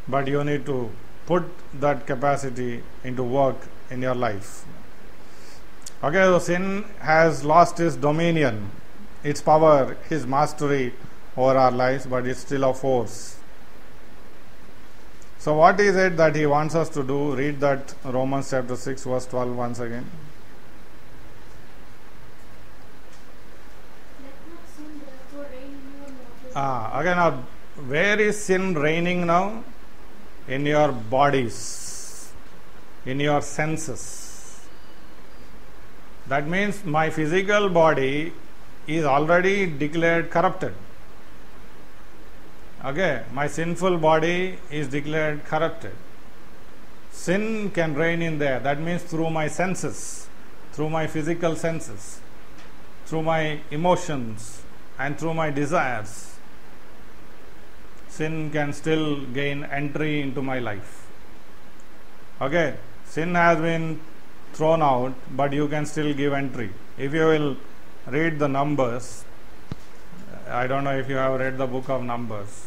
but you need to put that capacity into work in your life. Okay, so sin has lost its dominion, its power, his mastery over our lives, but it's still a force. So what is it that he wants us to do? Read that Romans chapter 6 verse 12 once again. Again, now, where is sin reigning now? In your bodies, in your senses. That means my physical body is already declared corrupted. Okay, my sinful body is declared corrupted. Sin can reign in there. That means through my senses, through my physical senses, through my emotions, and through my desires. Sin can still gain entry into my life. Okay, sin has been thrown out, but you can still give entry. If you will read the Numbers, I don't know if you have read the book of Numbers.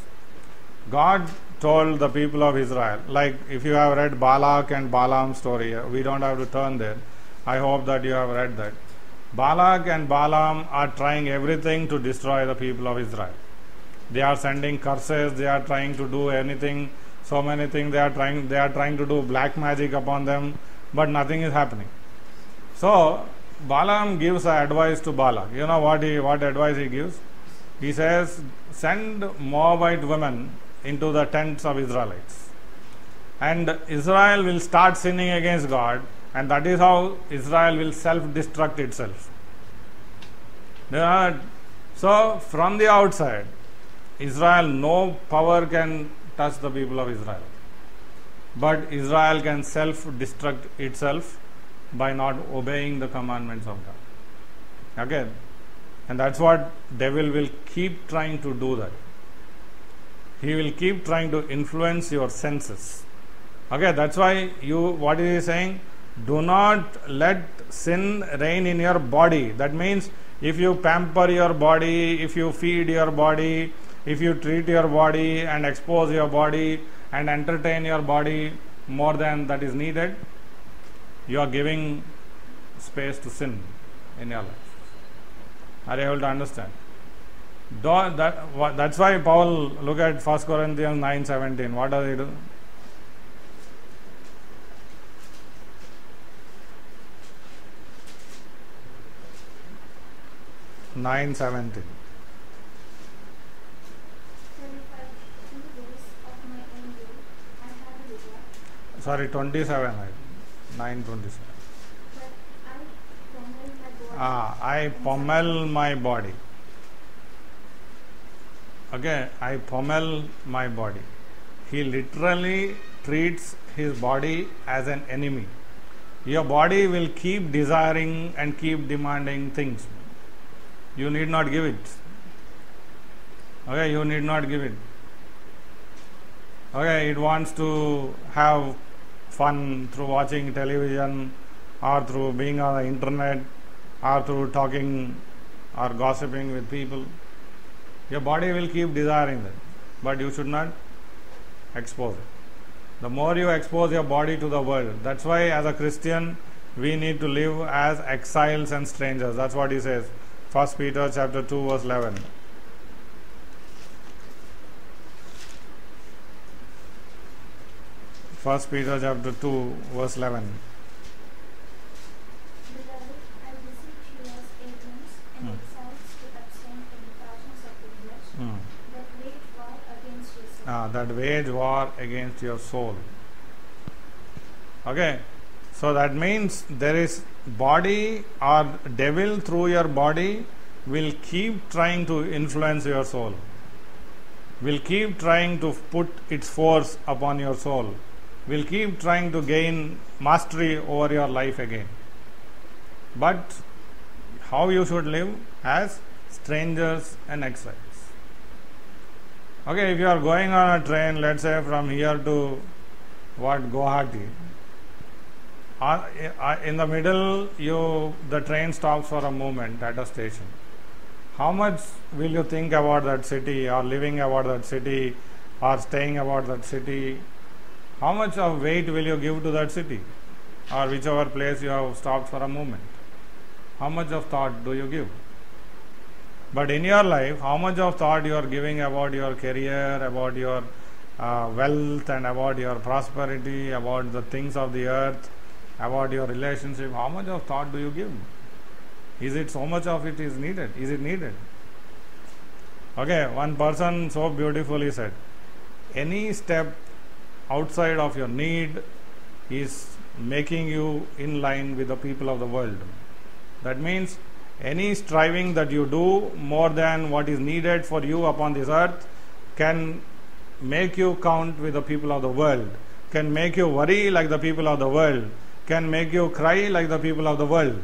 God told the people of Israel, like if you have read Balak and Balaam's story, we don't have to turn there. I hope that you have read that. Balak and Balaam are trying everything to destroy the people of Israel. They are sending curses, they are trying to do anything, so many things they are trying to do black magic upon them, but nothing is happening. So Balaam gives advice to Balak. You know what advice he gives? He says, send Moabite women into the tents of Israelites, and Israel will start sinning against God, and that is how Israel will self-destruct itself. So from the outside, Israel, no power can touch the people of Israel, but Israel can self-destruct itself by not obeying the commandments of God. Okay, and that's what devil will keep trying to do. That he will keep trying to influence your senses. Okay, that's why what is he saying? Do not let sin reign in your body. That means if you pamper your body, if you feed your body, if you treat your body and expose your body and entertain your body more than that is needed, you are giving space to sin in your life. Are you able to understand? That's why Paul, look at 1 Corinthians 9:17. What does he do? Sorry, 27. 9:27. I pommel my body. Okay, I pommel my body. He literally treats his body as an enemy. Your body will keep desiring and keep demanding things. You need not give it. Okay, you need not give it. Okay, it wants to have fun through watching television or through being on the internet or through talking or gossiping with people. Your body will keep desiring that, but you should not expose it. The more you expose your body to the world, that's why as a Christian we need to live as exiles and strangers. That's what he says. 1 Peter chapter 2 verse 11. First Peter chapter 2 verse 11. Beloved, I beseech you as agents and exiles to abstain from the passions of the flesh that wage war against your soul. That wage war against your soul. Okay, so that means there is body or devil through your body will keep trying to influence your soul, will keep trying to put its force upon your soul, will keep trying to gain mastery over your life again. But how you should live? As strangers and exiles. Okay, if you are going on a train, let's say from here to Guwahati, in the middle the train stops for a moment at a station. How much will you think about that city or living about that city or staying about that city, how much of weight will you give to that city or whichever place you have stopped for a moment? How much of thought do you give? But in your life, how much of thought you are giving about your career, about your wealth, and about your prosperity, about the things of the earth, about your relationship? How much of thought do you give? Is it so much of it is needed? Is it needed? Okay, one person so beautifully said, any step outside of your need is making you in line with the people of the world. That means any striving that you do more than what is needed for you upon this earth can make you count with the people of the world, can make you worry like the people of the world, can make you cry like the people of the world.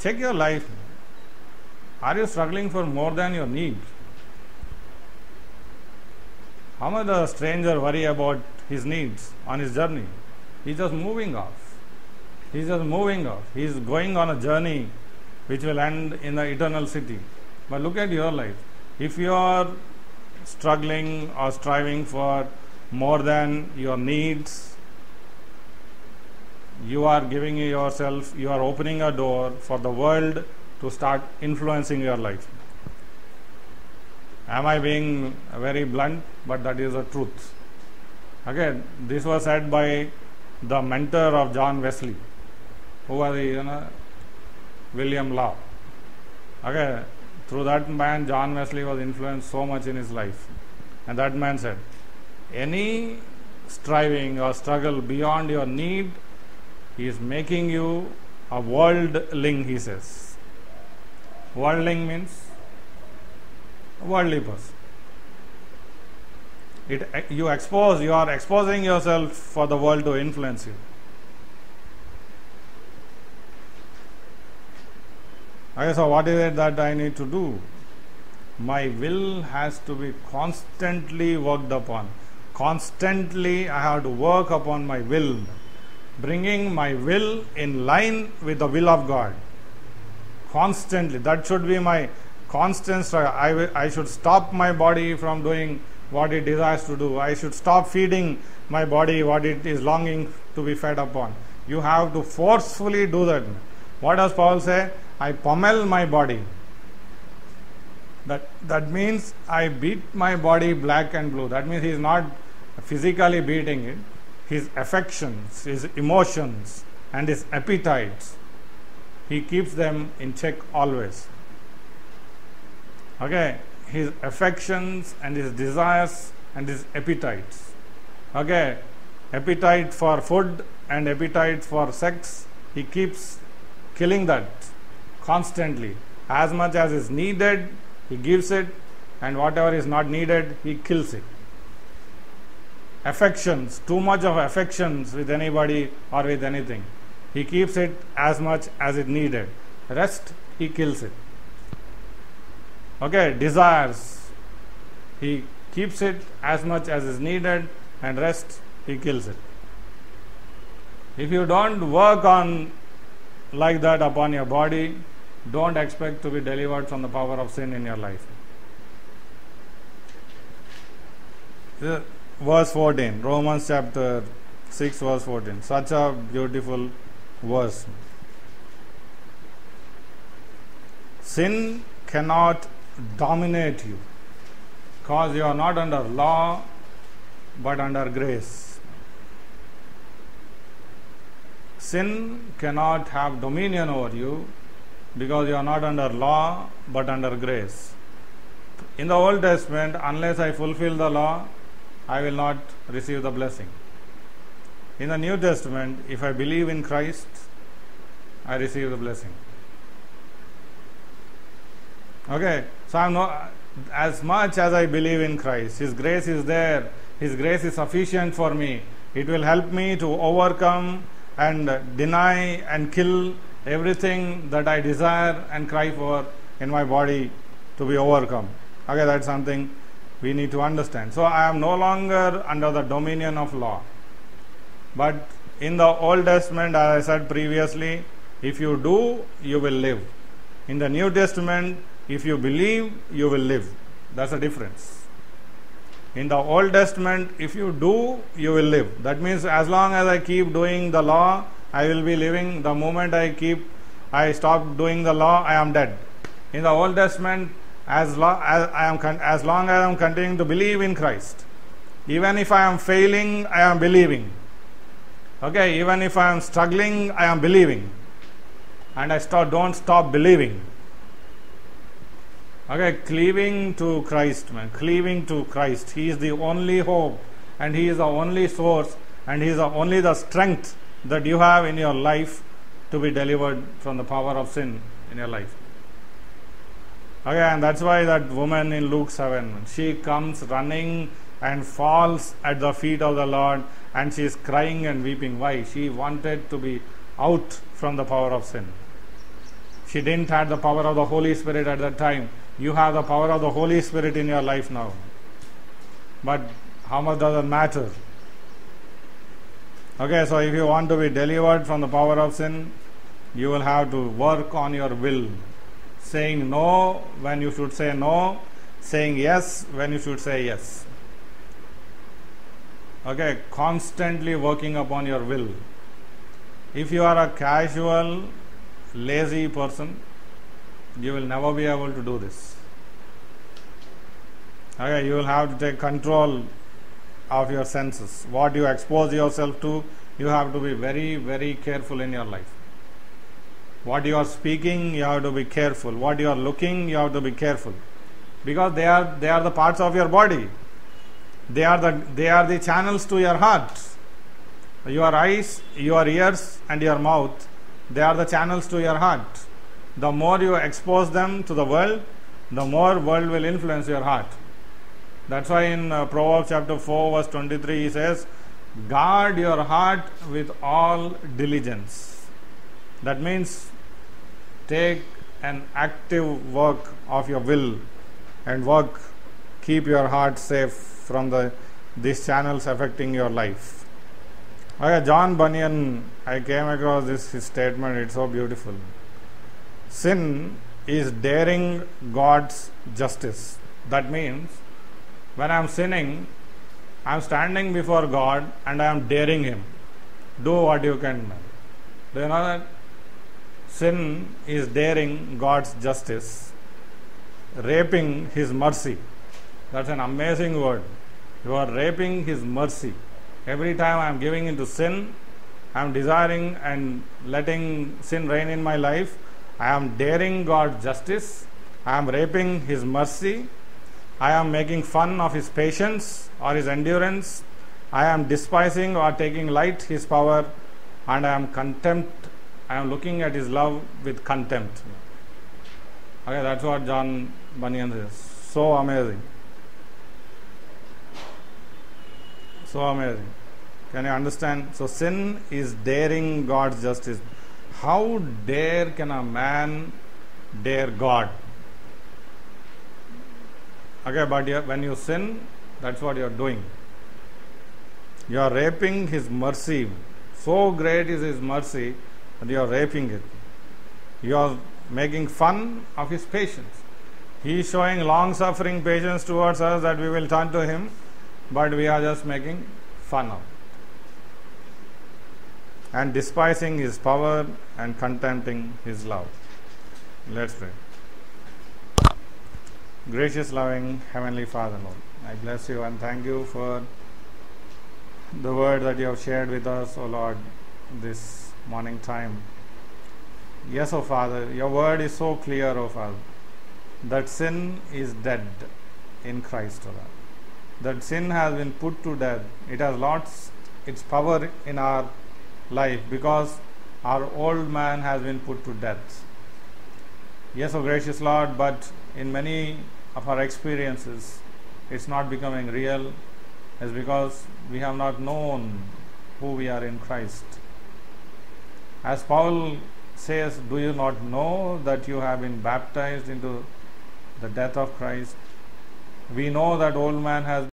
Check your life. Are you struggling for more than your need? How much does a stranger worry about his needs on his journey? He's just moving off. He's just moving off. He's going on a journey which will end in the eternal city. But look at your life. If you are struggling or striving for more than your needs, you are giving yourself, you are opening a door for the world to start influencing your life. Am I being very blunt? But that is the truth. Okay, this was said by the mentor of John Wesley, who was William Law. Okay, through that man, John Wesley was influenced so much in his life. And that man said, any striving or struggle beyond your need is making you a worldling, he says. Worldling means worldly person. You are exposing yourself for the world to influence you. Okay, so what is it that I need to do? My will has to be constantly worked upon. Constantly I have to work upon my will, bringing my will in line with the will of God. Constantly. That should be my constant struggle. I should stop my body from doing what it desires to do. I should stop feeding my body what it is longing to be fed upon. You have to forcefully do that. What does Paul say? I pummel my body. That means I beat my body black and blue. That means he is not physically beating it. His affections, his emotions, and his appetites, he keeps them in check always. Okay, his affections and his desires and his appetites. Okay, appetite for food and appetite for sex, he keeps killing that constantly. As much as is needed, he gives it, and whatever is not needed, he kills it. Affections, too much of affections with anybody or with anything, he keeps it as much as it needed. Rest, he kills it. Okay, desires, he keeps it as much as is needed, and rest, he kills it. If you don't work on like that upon your body, don't expect to be delivered from the power of sin in your life. Verse 14, Romans chapter 6 verse 14, such a beautiful verse. Sin cannot dominate you because you are not under law but under grace. Sin cannot have dominion over you because you are not under law but under grace. In the Old Testament, unless I fulfill the law, I will not receive the blessing. In the New Testament, if I believe in Christ, I receive the blessing. Okay, so I'm not, as much as I believe in Christ, His grace is there, His grace is sufficient for me. It will help me to overcome and deny and kill everything that I desire and cry for in my body to be overcome. Okay, that's something we need to understand. So I am no longer under the dominion of law. But in the Old Testament, as I said previously, if you do, you will live. In the New Testament, if you believe, you will live. That's the difference. In the Old Testament, if you do, you will live. That means as long as I keep doing the law, I will be living. The moment I stop doing the law, I am dead. In the Old Testament, as long as I am continuing to believe in Christ, even if I am failing, I am believing. Okay, even if I am struggling, I am believing. And I don't stop believing. Okay, cleaving to Christ, man. Cleaving to Christ. He is the only hope, and He is the only source, and He is only the strength that you have in your life to be delivered from the power of sin in your life. Okay, and that's why that woman in Luke 7, she comes running and falls at the feet of the Lord, and she is crying and weeping. Why? She wanted to be out from the power of sin. She didn't have the power of the Holy Spirit at that time. You have the power of the Holy Spirit in your life now. But how much does it matter? Okay, so if you want to be delivered from the power of sin, you will have to work on your will. Saying no when you should say no, saying yes when you should say yes. Okay, constantly working upon your will. If you are a casual, lazy person, you will never be able to do this. Okay, you will have to take control of your senses. What you expose yourself to, you have to be very, very careful in your life. What you are speaking, you have to be careful. What you are looking, you have to be careful. Because they are the parts of your body. They are the channels to your heart. Your eyes, your ears, and your mouth, they are the channels to your heart. The more you expose them to the world, the more world will influence your heart. That's why in Proverbs chapter 4 verse 23 he says, guard your heart with all diligence. That means take an active work of your will and keep your heart safe from these channels affecting your life. Okay, John Bunyan, I came across his statement, it's so beautiful. Sin is daring God's justice. That means when I am sinning, I am standing before God and I am daring Him. Do what you can. Do you know that? Sin is daring God's justice, raping His mercy. That's an amazing word. You are raping His mercy. Every time I am giving into sin, I am desiring and letting sin reign in my life, I am daring God's justice, I am raping His mercy, I am making fun of His patience or His endurance, I am despising or taking light His power, and I am looking at His love with contempt. Okay, that's what John Bunyan says. So amazing. So amazing. Can you understand? So sin is daring God's justice. How dare can a man dare God? Okay, but when you sin, that's what you are doing. You are raping His mercy. So great is His mercy that you are raping it. You are making fun of His patience. He is showing long-suffering patience towards us that we will turn to Him, but we are just making fun of it. And despising His power and contempting His love. Let's pray. Gracious, loving Heavenly Father, Lord, I bless You and thank You for the word that You have shared with us, O Lord, this morning time. Yes, O Father, Your word is so clear, O Father, that sin is dead in Christ, O Lord. That sin has been put to death. It has lost its power in our life because our old man has been put to death. Yes, O gracious Lord, but in many of our experiences, it's not becoming real. It's because we have not known who we are in Christ. As Paul says, do you not know that you have been baptized into the death of Christ? We know that old man has